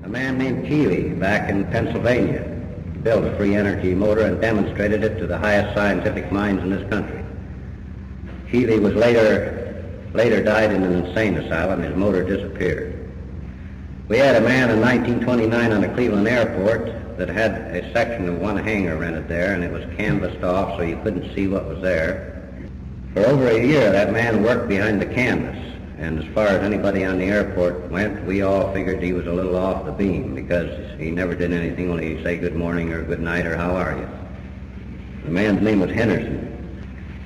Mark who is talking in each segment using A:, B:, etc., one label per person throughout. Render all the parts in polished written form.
A: A man named Keeley back in Pennsylvania built a free energy motor and demonstrated it to the highest scientific minds in this country. Keeley was later died in an insane asylum. His motor disappeared. We had a man in 1929 on the Cleveland airport that had a section of one hangar rented there, and it was canvassed off so you couldn't see what was there. For over a year, that man worked behind the canvas, and as far as anybody on the airport went, we all figured he was a little off the beam because he never did anything only say good morning or good night or how are you. The man's name was Henderson.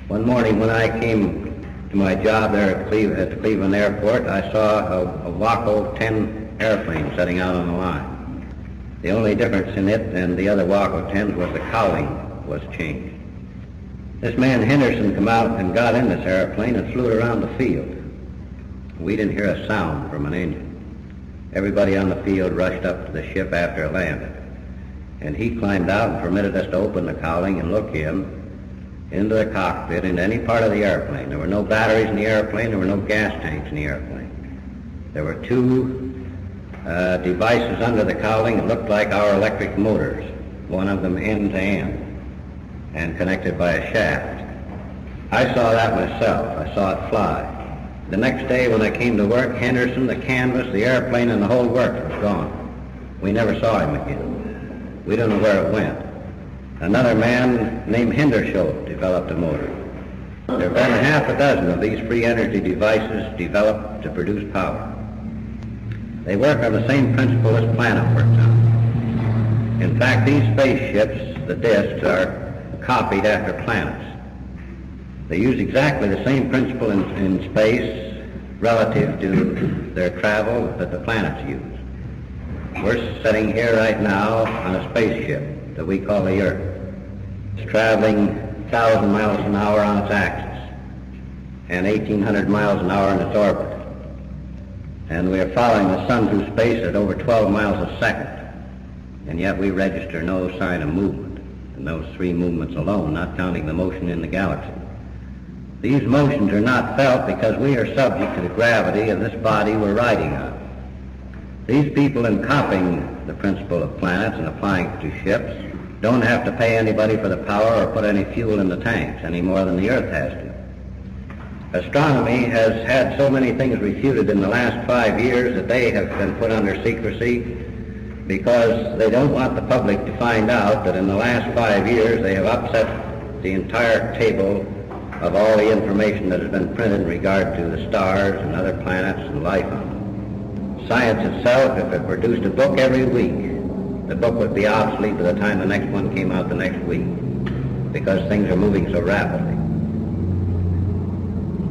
A: One morning when I came to my job there at the Cleveland airport, I saw a Waco 10 airplane setting out on the line. The only difference in it and the other Waco 10s was the cowling was changed. This man Henderson come out and got in this airplane and flew it around the field. We didn't hear a sound from an engine. Everybody on the field rushed up to the ship after it landed. And he climbed out and permitted us to open the cowling and look into the cockpit, into any part of the airplane. There were no batteries in the airplane. There were no gas tanks in the airplane. There were two devices under the cowling that looked like our electric motors, one of them end to end and connected by a shaft. I saw that myself. I saw it fly. The next day when I came to work, Henderson, the canvas, the airplane, and the whole works was gone. We never saw him again. We don't know where it went. Another man named Hendershot developed a motor. There have been a half a dozen of these free energy devices developed to produce power. They work on the same principle this planet works on. In fact, these spaceships, the disks, are copied after planets. They use exactly the same principle in space relative to their travel that the planets use. We're sitting here right now on a spaceship that we call the Earth. It's traveling 1,000 miles an hour on its axis and 1,800 miles an hour in its orbit. And we are following the sun through space at over 12 miles a second. And yet we register no sign of movement in those three movements alone, not counting the motion in the galaxy. These motions are not felt because we are subject to the gravity of this body we're riding on. These people, in copying the principle of planets and applying it to ships, don't have to pay anybody for the power or put any fuel in the tanks any more than the Earth has to. Astronomy has had so many things refuted in the last 5 years that they have been put under secrecy because they don't want the public to find out that in the last 5 years they have upset the entire table of all the information that has been printed in regard to the stars and other planets and life on them. Science itself, if it produced a book every week, the book would be obsolete by the time the next one came out the next week because things are moving so rapidly.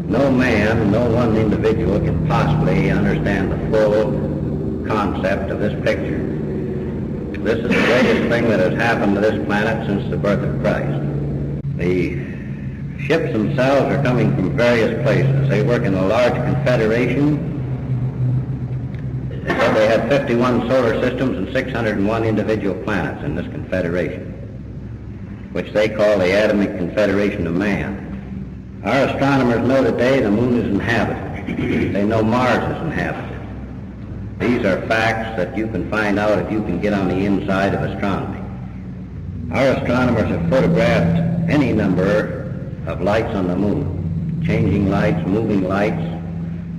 A: No man, no one individual can possibly understand the full concept of this picture. This is the greatest thing that has happened to this planet since the birth of Christ. The ships themselves are coming from various places. They work in a large confederation. They said they had 51 solar systems and 601 individual planets in this confederation, which they call the Atomic Confederation of Man. Our astronomers know today the moon is inhabited. They know Mars is inhabited. These are facts that you can find out if you can get on the inside of astronomy. Our astronomers have photographed any number of lights on the moon, changing lights, moving lights.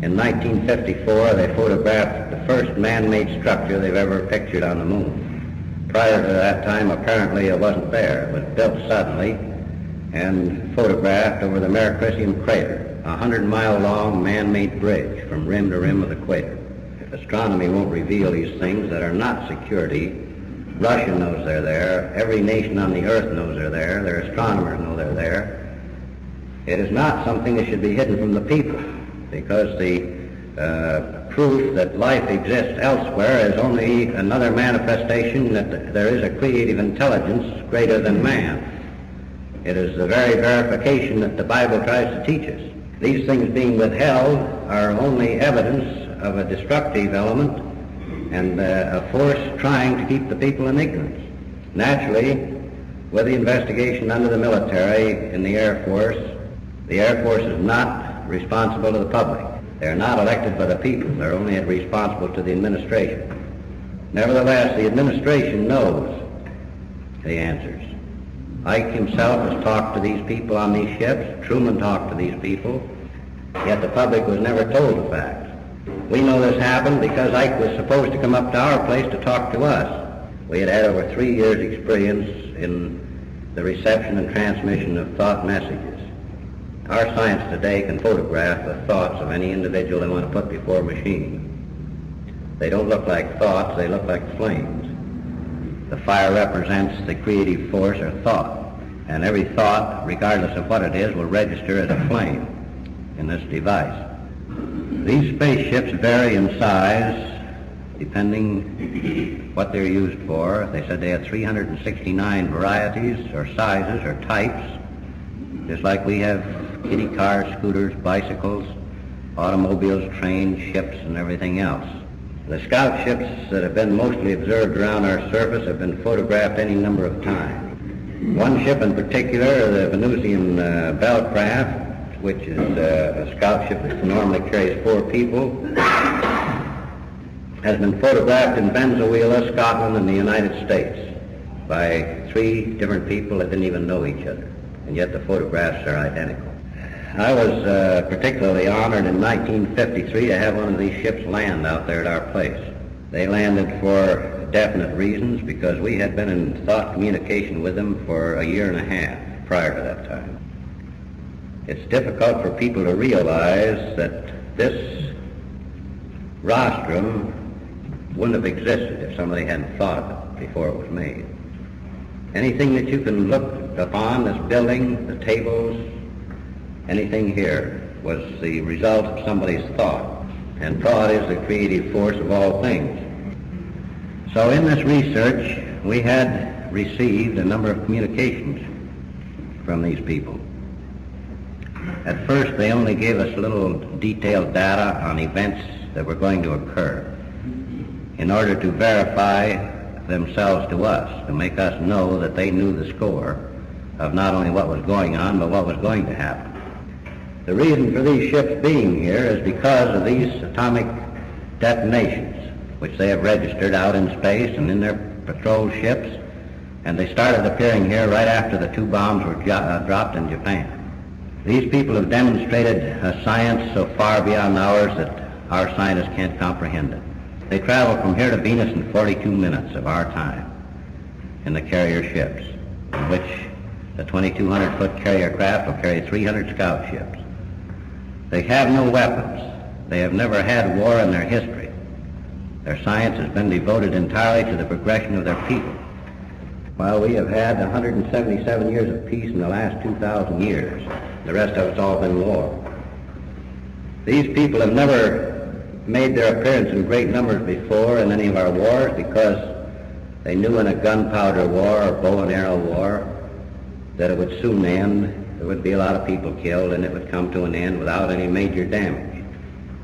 A: In 1954, they photographed the first man-made structure they've ever pictured on the moon. Prior to that time, apparently it wasn't there. It was built suddenly and photographed over the Maricrisium crater, a 100-mile-long man-made bridge from rim to rim of the equator. Astronomy won't reveal these things that are not security. Russia knows they're there. Every nation on the earth knows they're there. Their astronomers know they're there. It is not something that should be hidden from the people, because the proof that life exists elsewhere is only another manifestation that there is a creative intelligence greater than man. It is the very verification that the Bible tries to teach us. These things being withheld are only evidence of a destructive element and a force trying to keep the people in ignorance. Naturally, with the investigation under the military in the Air Force is not responsible to the public. They're not elected by the people. They're only responsible to the administration. Nevertheless, the administration knows the answers. Ike himself has talked to these people on these ships. Truman talked to these people. Yet the public was never told the facts. We know this happened because Ike was supposed to come up to our place to talk to us. We had had over 3 years' experience in the reception and transmission of thought messages. Our science today can photograph the thoughts of any individual they want to put before a machine. They don't look like thoughts, they look like flames. The fire represents the creative force or thought, and every thought, regardless of what it is, will register as a flame in this device. These spaceships vary in size depending what they're used for. They said they had 369 varieties or sizes or types, just like we have kiddie cars, scooters, bicycles, automobiles, trains, ships, and everything else. The scout ships that have been mostly observed around our surface have been photographed any number of times. One ship in particular, the Venusian Bellcraft, which is a scout ship that normally carries 4 people, has been photographed in Venezuela, Scotland, and the United States by 3 different people that didn't even know each other, and yet the photographs are identical. I was particularly honored in 1953 to have one of these ships land out there at our place. They landed for definite reasons because we had been in thought communication with them for a year and a half prior to that time. It's difficult for people to realize that this rostrum wouldn't have existed if somebody hadn't thought of it before it was made. Anything that you can look upon, this building, the tables, anything here was the result of somebody's thought, and thought is the creative force of all things. So in this research, we had received a number of communications from these people. At first, they only gave us little detailed data on events that were going to occur in order to verify themselves to us, to make us know that they knew the score of not only what was going on, but what was going to happen. The reason for these ships being here is because of these atomic detonations, which they have registered out in space and in their patrol ships, and they started appearing here right after the 2 bombs were dropped in Japan. These people have demonstrated a science so far beyond ours that our scientists can't comprehend it. They travel from here to Venus in 42 minutes of our time in the carrier ships, in which the 2,200-foot carrier craft will carry 300 scout ships. They have no weapons. They have never had war in their history. Their science has been devoted entirely to the progression of their people. While we have had 177 years of peace in the last 2,000 years, the rest of it's all been war. These people have never made their appearance in great numbers before in any of our wars because they knew in a gunpowder war or bow and arrow war that it would soon end. There would be a lot of people killed, and it would come to an end without any major damage.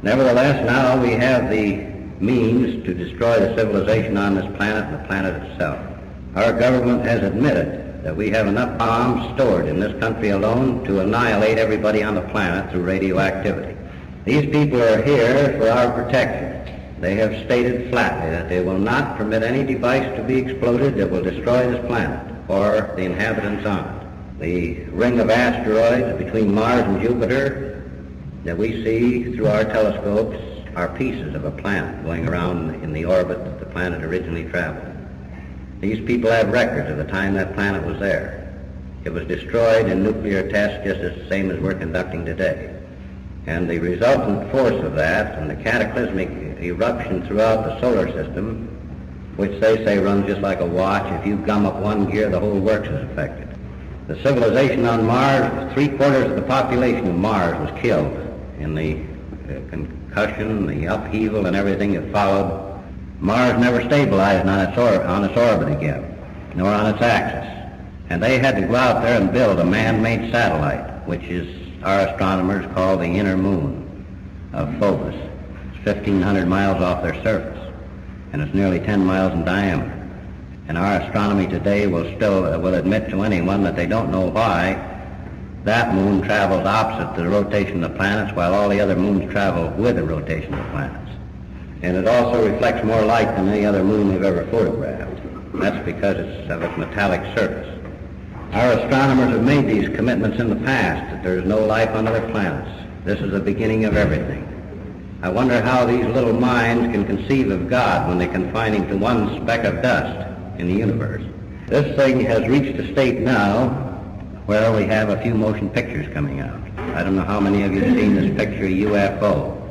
A: Nevertheless, now we have the means to destroy the civilization on this planet and the planet itself. Our government has admitted that we have enough bombs stored in this country alone to annihilate everybody on the planet through radioactivity. These people are here for our protection. They have stated flatly that they will not permit any device to be exploded that will destroy this planet or the inhabitants on it. The ring of asteroids between Mars and Jupiter that we see through our telescopes are pieces of a planet going around in the orbit that the planet originally traveled. These people have records of the time that planet was there. It was destroyed in nuclear tests just the same as we're conducting today. And the resultant force of that and the cataclysmic eruption throughout the solar system, which they say runs just like a watch, if you gum up one gear, the whole works is affected. The civilization on Mars, 3/4 of the population of Mars was killed in the concussion, the upheaval, and everything that followed. Mars never stabilized on its orbit again, nor on its axis. And they had to go out there and build a man-made satellite, which is our astronomers call the inner moon of Phobos. It's 1,500 miles off their surface, and it's nearly 10 miles in diameter. And our astronomy today will admit to anyone that they don't know why that moon travels opposite the rotation of the planets while all the other moons travel with the rotation of the planets. And it also reflects more light than any other moon we've ever photographed. That's because of its metallic surface. Our astronomers have made these commitments in the past, that there is no life on other planets. This is the beginning of everything. I wonder how these little minds can conceive of God when they confine him to one speck of dust in the universe. This thing has reached a state now where we have a few motion pictures coming out. I don't know how many of you have seen this picture, UFO.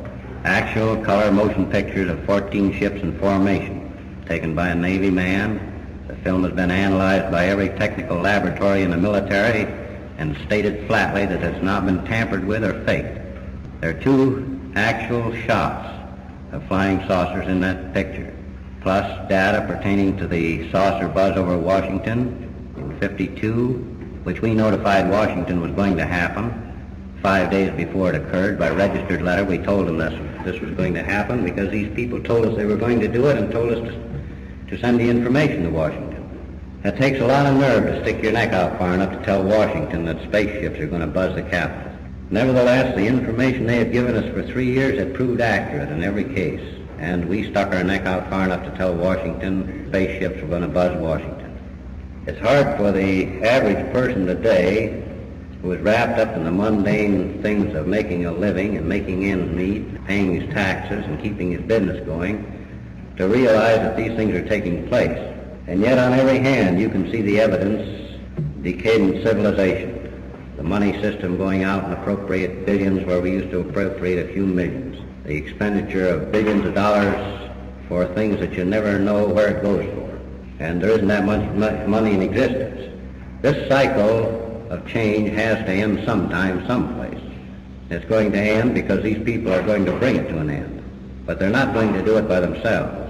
A: Actual color motion pictures of 14 ships in formation, taken by a Navy man. The film has been analyzed by every technical laboratory in the military and stated flatly that it's not been tampered with or faked. There are two actual shots of flying saucers in that picture, plus data pertaining to the saucer buzz over Washington in '52, which we notified Washington was going to happen 5 days before it occurred. By registered letter, we told them this was going to happen because these people told us they were going to do it and told us to send the information to Washington. It takes a lot of nerve to stick your neck out far enough to tell Washington that spaceships are going to buzz the Capitol. Nevertheless, the information they had given us for 3 years had proved accurate in every case, and we stuck our neck out far enough to tell Washington spaceships were going to buzz Washington. It's hard for the average person today who is wrapped up in the mundane things of making a living and making ends meet, paying his taxes and keeping his business going, to realize that these things are taking place. And yet on every hand you can see the evidence: decadent civilization, the money system going out and appropriate billions where we used to appropriate a few millions, the expenditure of billions of dollars for things that you never know where it goes for, and there isn't that much money in existence. This cycle of change has to end sometime, someplace. It's going to end because these people are going to bring it to an end, but they're not going to do it by themselves.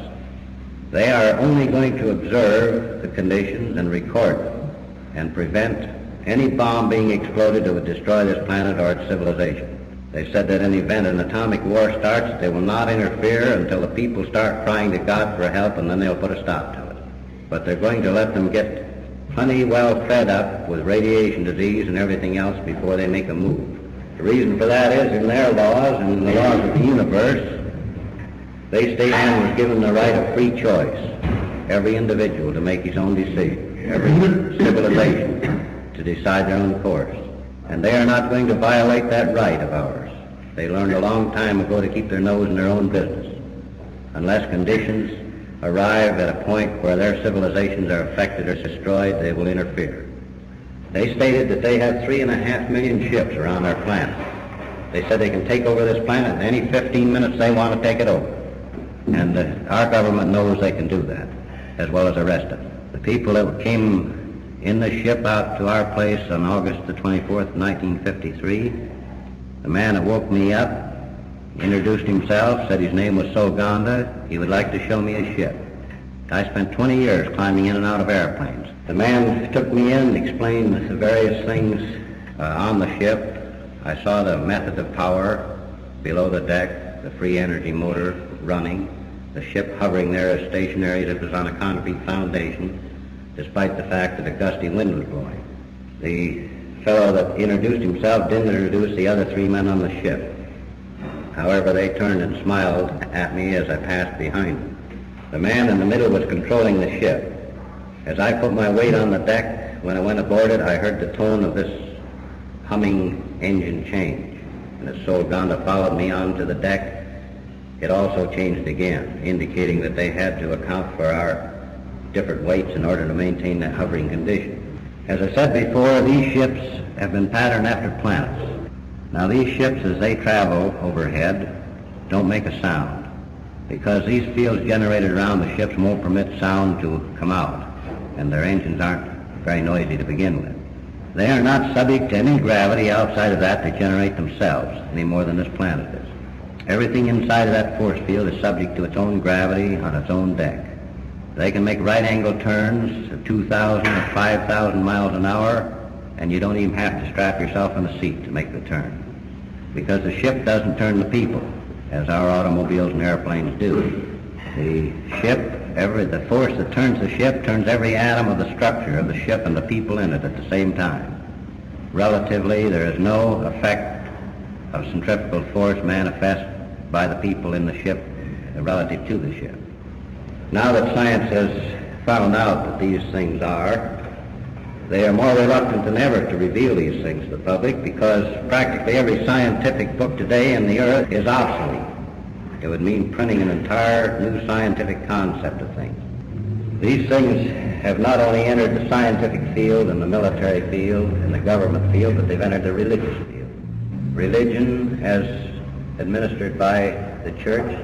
A: They are only going to observe the conditions and record them and prevent any bomb being exploded that would destroy this planet or its civilization. They said that in the event an atomic war starts, they will not interfere until the people start crying to God for help, and then they'll put a stop to it. But they're going to let them get plenty well fed up with radiation disease and everything else before they make a move. The reason for that is in their laws and in the laws of the universe, they state man was given the right of free choice, every individual to make his own decision, every civilization to decide their own course. And they are not going to violate that right of ours. They learned a long time ago to keep their nose in their own business. Unless conditions arrive at a point where their civilizations are affected or destroyed, they will interfere. They stated that they have 3.5 million ships around our planet. They said they can take over this planet in any 15 minutes they want to take it over. And our government knows they can do that, as well as the rest of them. The people that came in the ship out to our place on August the 24th, 1953, the man that woke me up introduced himself, said his name was Soganda. He would like to show me his ship. I spent 20 years climbing in and out of airplanes. The man took me in and explained the various things on the ship. I saw the method of power below the deck, the free energy motor running, the ship hovering there as stationary as if it was on a concrete foundation, despite the fact that a gusty wind was blowing. The fellow that introduced himself didn't introduce the other 3 men on the ship. However, they turned and smiled at me as I passed behind them. The man in the middle was controlling the ship. As I put my weight on the deck, when I went aboard it, I heard the tone of this humming engine change. And as Soganda followed me onto the deck, it also changed again, indicating that they had to account for our different weights in order to maintain that hovering condition. As I said before, these ships have been patterned after planets. Now these ships, as they travel overhead, don't make a sound, because these fields generated around the ships won't permit sound to come out, and their engines aren't very noisy to begin with. They are not subject to any gravity outside of that they generate themselves, any more than this planet is. Everything inside of that force field is subject to its own gravity on its own deck. They can make right-angle turns of 2,000 or 5,000 miles an hour, and you don't even have to strap yourself in a seat to make the turn, because the ship doesn't turn the people, as our automobiles and airplanes do. The ship, the force that turns the ship turns every atom of the structure of the ship and the people in it at the same time. Relatively, there is no effect of centrifugal force manifest by the people in the ship relative to the ship. Now that science has found out that these things are, they are more reluctant than ever to reveal these things to the public because practically every scientific book today in the earth is obsolete. It would mean printing an entire new scientific concept of things. These things have not only entered the scientific field and the military field and the government field, but they've entered the religious field. Religion, as administered by the church,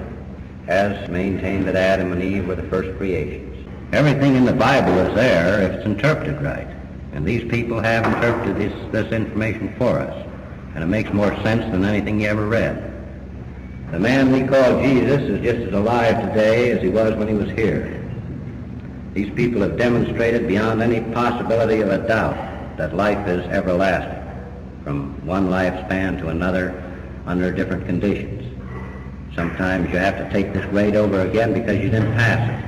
A: has maintained that Adam and Eve were the first creations. Everything in the Bible is there if it's interpreted right. And these people have interpreted this information for us. And it makes more sense than anything you ever read. The man we call Jesus is just as alive today as he was when he was here. These people have demonstrated beyond any possibility of a doubt that life is everlasting, from one lifespan to another under different conditions. Sometimes you have to take this grade over again because you didn't pass it.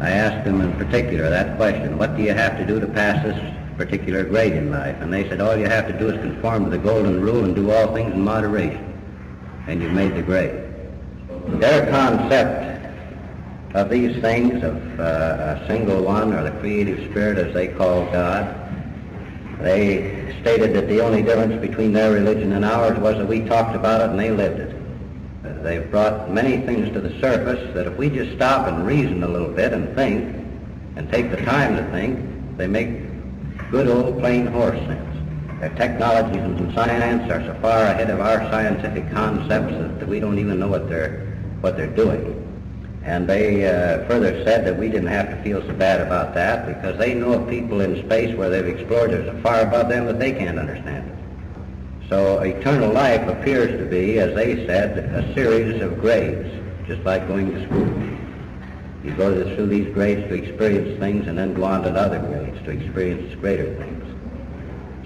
A: I asked them in particular that question, what do you have to do to pass this particular grade in life? And they said, all you have to do is conform to the golden rule and do all things in moderation. And you've made the grade. Their concept of these things, of a single one, or the creative spirit as they call God, they stated that the only difference between their religion and ours was that we talked about it and they lived it. They've brought many things to the surface that if we just stop and reason a little bit and think, and take the time to think, they make good old plain horse sense. Their technologies and science are so far ahead of our scientific concepts that we don't even know what they're doing. And they further said that we didn't have to feel so bad about that because they know of people in space where they've explored that are so far above them that they can't understand it. So eternal life appears to be, as they said, a series of grades, just like going to school. You go through these grades to experience things and then go on to other grades to experience greater things.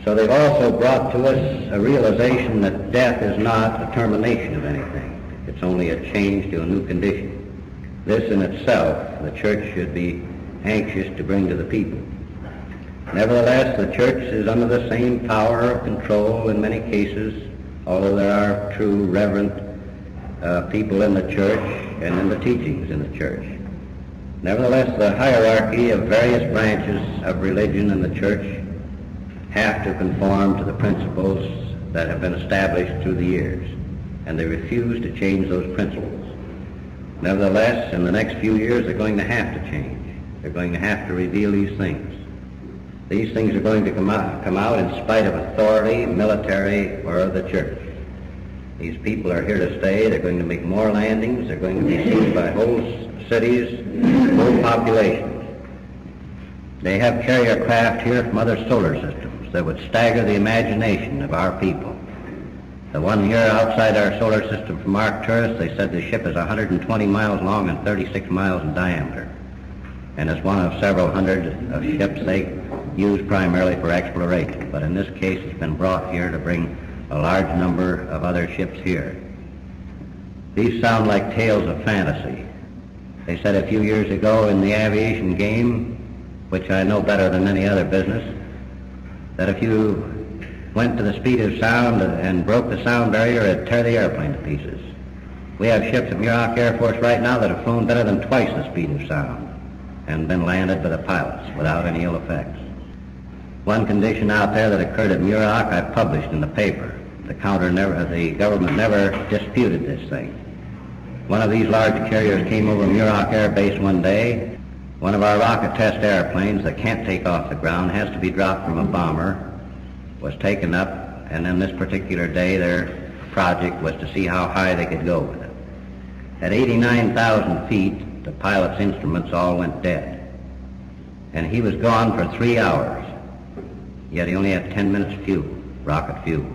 A: So they've also brought to us a realization that death is not a termination of anything. It's only a change to a new condition. This in itself, the church should be anxious to bring to the people. Nevertheless, the church is under the same power of control in many cases, although there are true reverent people in the church and in the teachings in the church. Nevertheless, the hierarchy of various branches of religion in the church have to conform to the principles that have been established through the years, and they refuse to change those principles. Nevertheless, in the next few years, they're going to have to change. They're going to have to reveal these things. These things are going to come out in spite of authority, military, or of the church. These people are here to stay. They're going to make more landings. They're going to be seen by whole cities, whole populations. They have carrier craft here from other solar systems that would stagger the imagination of our people. The one here outside our solar system from Arcturus, they said the ship is 120 miles long and 36 miles in diameter, and is one of several hundred of ships they use primarily for exploration. But in this case, it's been brought here to bring a large number of other ships here. These sound like tales of fantasy. They said a few years ago in the aviation game, which I know better than any other business, that if you went to the speed of sound and broke the sound barrier, it'd tear the airplane to pieces. We have ships at Muroc Air Force right now that have flown better than twice the speed of sound and been landed by the pilots without any ill effects. One condition out there that occurred at Muroc I published in the paper. The government never disputed this thing. One of these large carriers came over Muroc Air Base one day. One of our rocket test airplanes that can't take off the ground, has to be dropped from a bomber, was taken up, and then this particular day their project was to see how high they could go with it. At 89,000 feet, the pilot's instruments all went dead. And he was gone for 3 hours, yet he only had 10 minutes fuel, rocket fuel.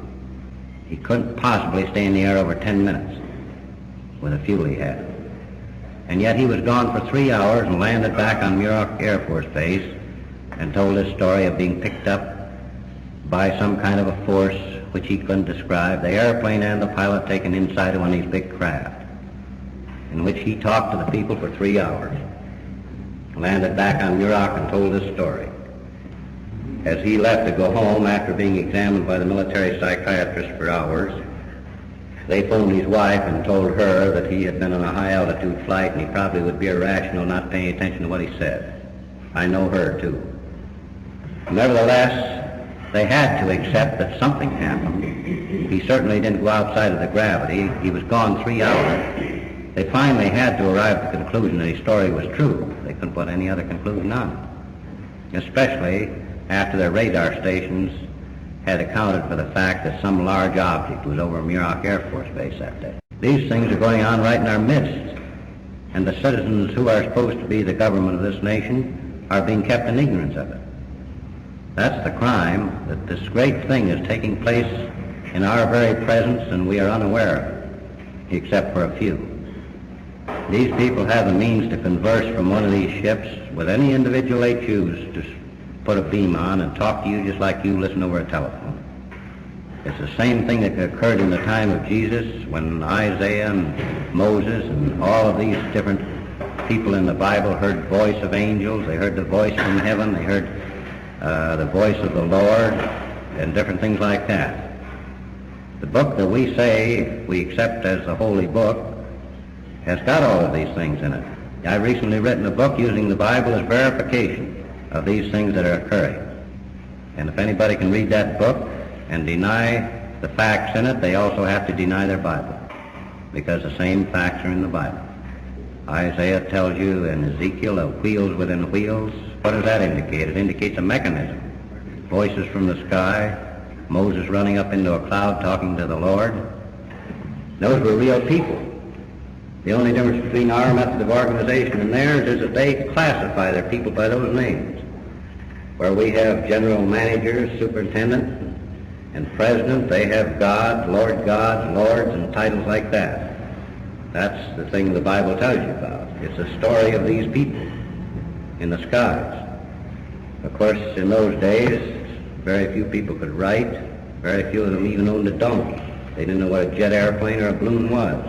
A: He couldn't possibly stay in the air over 10 minutes with the fuel he had. And yet he was gone for 3 hours and landed back on Muroc Air Force Base and told his story of being picked up by some kind of a force which he couldn't describe, the airplane and the pilot taken inside of one of these big craft, in which he talked to the people for 3 hours, landed back on Muroc and told his story. As he left to go home after being examined by the military psychiatrist for hours, They phoned his wife and told her that he had been on a high-altitude flight and he probably would be irrational not paying attention to what he said. I know her, too. Nevertheless, they had to accept that something happened. He certainly didn't go outside of the gravity. He was gone 3 hours. They finally had to arrive at the conclusion that his story was true. They couldn't put any other conclusion on it, especially after their radar stations had accounted for the fact that some large object was over Muroc Air Force Base that day. These things are going on right in our midst, and the citizens who are supposed to be the government of this nation are being kept in ignorance of it. That's the crime, that this great thing is taking place in our very presence and we are unaware of it, except for a few. These people have the means to converse from one of these ships with any individual they choose to put a beam on and talk to you just like you listen over a telephone. It's the same thing that occurred in the time of Jesus when Isaiah and Moses and all of these different people in the Bible heard the voice of angels, they heard the voice from heaven, they heard the voice of the Lord, and different things like that. The book that we say we accept as the Holy Book has got all of these things in it. I've recently written a book using the Bible as verification of these things that are occurring. And if anybody can read that book and deny the facts in it, they also have to deny their Bible, because the same facts are in the Bible. Isaiah tells you in Ezekiel of wheels within wheels. What does that indicate? It indicates a mechanism. Voices from the sky, Moses running up into a cloud talking to the Lord. Those were real people. The only difference between our method of organization and theirs is that they classify their people by those names. Where we have general managers, superintendent, and president, they have God, gods, lords, and titles like that. That's the thing the Bible tells you about. It's the story of these people in the skies. Of course, in those days, very few people could write. Very few of them even owned a donkey. They didn't know what a jet airplane or a balloon was.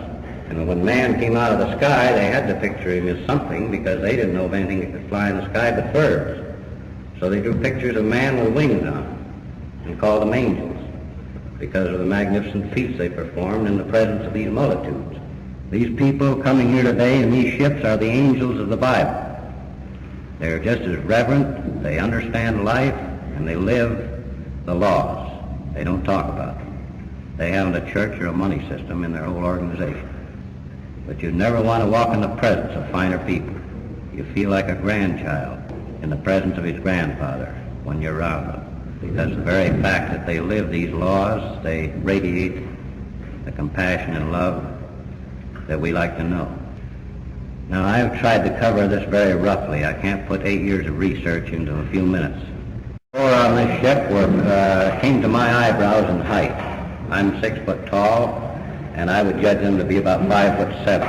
A: And when man came out of the sky, they had to picture him as something because they didn't know of anything that could fly in the sky but birds. So they drew pictures of man with wings on and called them angels because of the magnificent feats they performed in the presence of these multitudes. These people coming here today in these ships are the angels of the Bible. They're just as reverent, they understand life, and they live the laws. They don't talk about them. They haven't a church or a money system in their whole organization. But you never want to walk in the presence of finer people. You feel like a grandchild in the presence of his grandfather when you're around them, because the very fact that they live these laws, they radiate the compassion and love that we like to know. Now, I've tried to cover this very roughly. I can't put 8 years of research into a few minutes. Four on this ship came to my eyebrows in height. I'm 6 foot tall, and I would judge them to be about 5'7".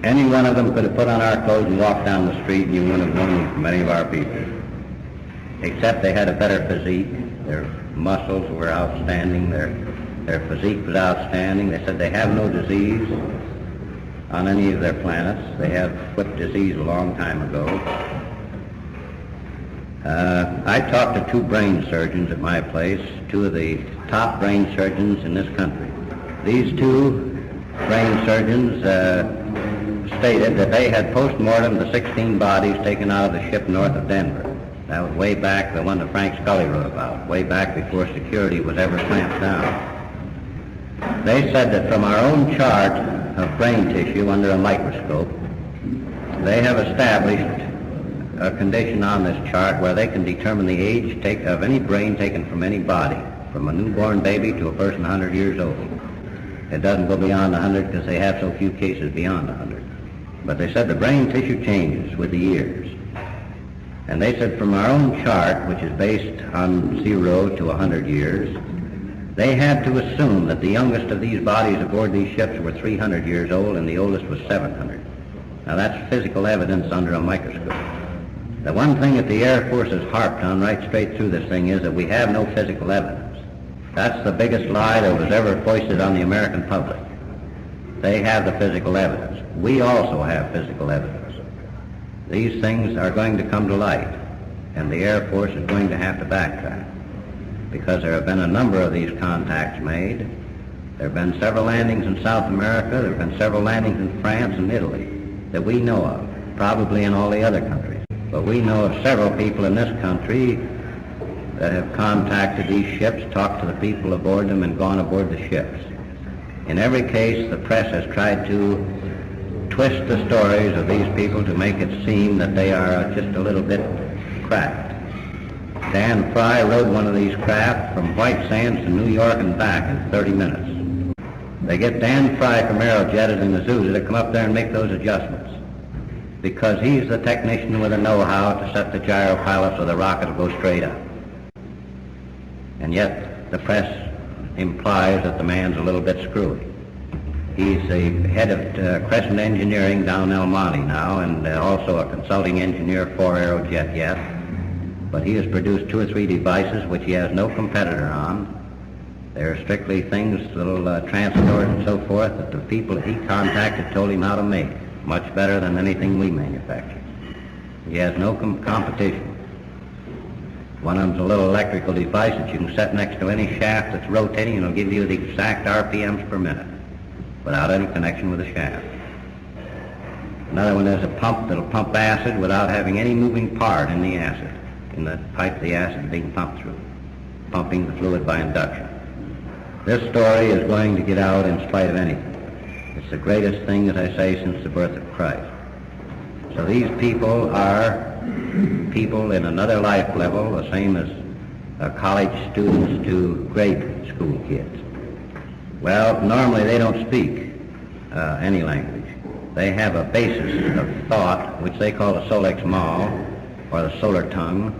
A: Any one of them could have put on our clothes and walked down the street, and you wouldn't have known them from any of our people. Except they had a better physique. Their muscles were outstanding. Their physique was outstanding. They said they have no disease on any of their planets. They have foot disease a long time ago. I talked to 2 brain surgeons at my place, 2 of the top brain surgeons in this country. These 2 brain surgeons stated that they had post-mortem the 16 bodies taken out of the ship north of Denver. That was way back, the one that Frank Scully wrote about, way back before security was ever clamped down. They said that from our own chart of brain tissue under a microscope, they have established a condition on this chart where they can determine the age of any brain taken from any body, from a newborn baby to a person 100 years old. It doesn't go beyond 100 because they have so few cases beyond 100. But they said the brain tissue changes with the years. And they said from our own chart, which is based on 0 to 100 years, they had to assume that the youngest of these bodies aboard these ships were 300 years old and the oldest was 700. Now that's physical evidence under a microscope. The one thing that the Air Force has harped on right straight through this thing is that we have no physical evidence. That's the biggest lie that was ever foisted on the American public. They have the physical evidence. We also have physical evidence. These things are going to come to light, and the Air Force is going to have to backtrack, because there have been a number of these contacts made, There have been several landings in South America. There have been several landings in France and Italy that we know of, probably in all the other countries. But we know of several people in this country that have contacted these ships, talked to the people aboard them, and gone aboard the ships. In every case, the press has tried to twist the stories of these people to make it seem that they are just a little bit cracked. Dan Fry rode one of these craft from White Sands to New York and back in 30 minutes. They get Dan Fry from Aerojet in Azusa to come up there and make those adjustments, because he's the technician with the know-how to set the gyro pilot so the rocket will go straight up. And yet the press implies that the man's a little bit screwy. He's the head of Crescent Engineering down El Monte now, and also a consulting engineer for Aerojet yet. But he has produced 2 or 3 devices which he has no competitor on. They're strictly things, little transporters and so forth, that the people that he contacted told him how to make, much better than anything we manufacture. He has no competition. One of them's a little electrical device that you can set next to any shaft that's rotating, and it'll give you the exact RPMs per minute without any connection with the shaft. Another one is a pump that'll pump acid without having any moving part in the acid, in the pipe the acid is being pumped through, pumping the fluid by induction. This story is going to get out in spite of anything. It's the greatest thing, as I say, since the birth of Christ. So these people are people in another life level, the same as college students to grade school kids. Well, normally they don't speak any language. They have a basis of thought, which they call the solex mal, or the solar tongue,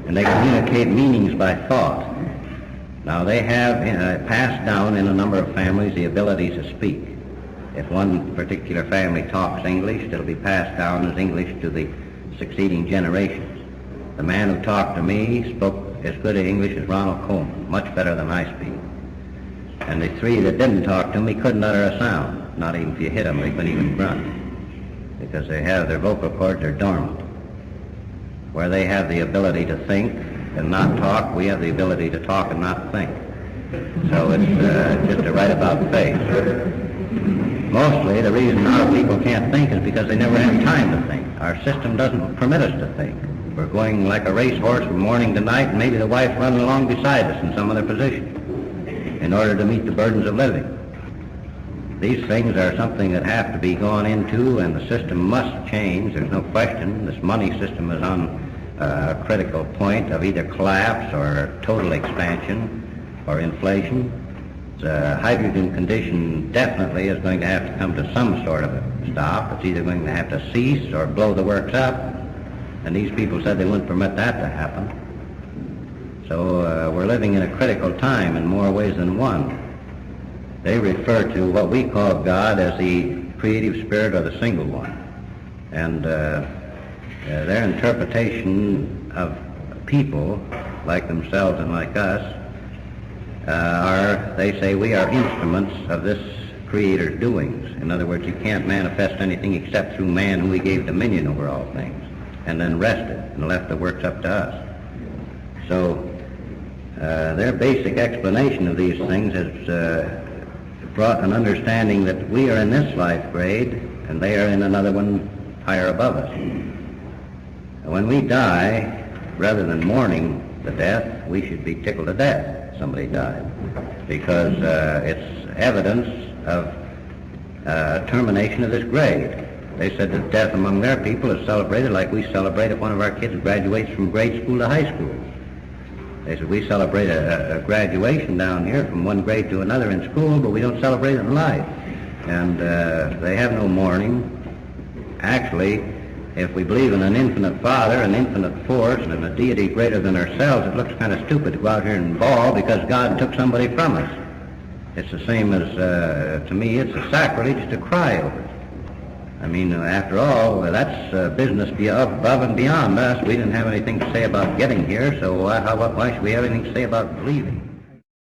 A: and they communicate meanings by thought. Now they have passed down in a number of families the ability to speak. If one particular family talks English, it'll be passed down as English to the succeeding generations. The man who talked to me spoke as good English as Ronald Colman, much better than I speak. And the 3 that didn't talk to me couldn't utter a sound, not even if you hit them, they couldn't even grunt, because they have their vocal cords are dormant. Where they have the ability to think and not talk, we have the ability to talk and not think. So it's just a right about face. Mostly the reason our people can't think is because they never have time to think. Our system doesn't permit us to think. We're going like a racehorse from morning to night, and maybe the wife running along beside us in some other position in order to meet the burdens of living. These things are something that have to be gone into, and the system must change. There's no question. This money system is on a critical point of either collapse or total expansion or inflation. The hydrogen condition definitely is going to have to come to some sort of a stop. It's either going to have to cease or blow the works up, and these people said they wouldn't permit that to happen. So we're living in a critical time in more ways than one. They refer to what we call God as the creative spirit or the single one, and their interpretation of people like themselves and like us they say we are instruments of this Creator's doings. In other words, you can't manifest anything except through man, who he gave dominion over all things, and then rested and left the works up to us. So their basic explanation of these things has brought an understanding that we are in this life grade and they are in another one higher above us. When we die, rather than mourning the death, we should be tickled to death somebody died, because it's evidence of termination of this grade. They said that death among their people is celebrated like we celebrate if one of our kids graduates from grade school to high school. They said we celebrate a graduation down here from one grade to another in school, but we don't celebrate it in life. And they have no mourning. Actually, if we believe in an infinite Father, an infinite force, and a deity greater than ourselves, it looks kind of stupid to go out here and bawl because God took somebody from us. It's the same as, to me, it's a sacrilege to cry over it. I mean, after all, that's business above and beyond us. We didn't have anything to say about getting here, so why should we have anything to say about leaving?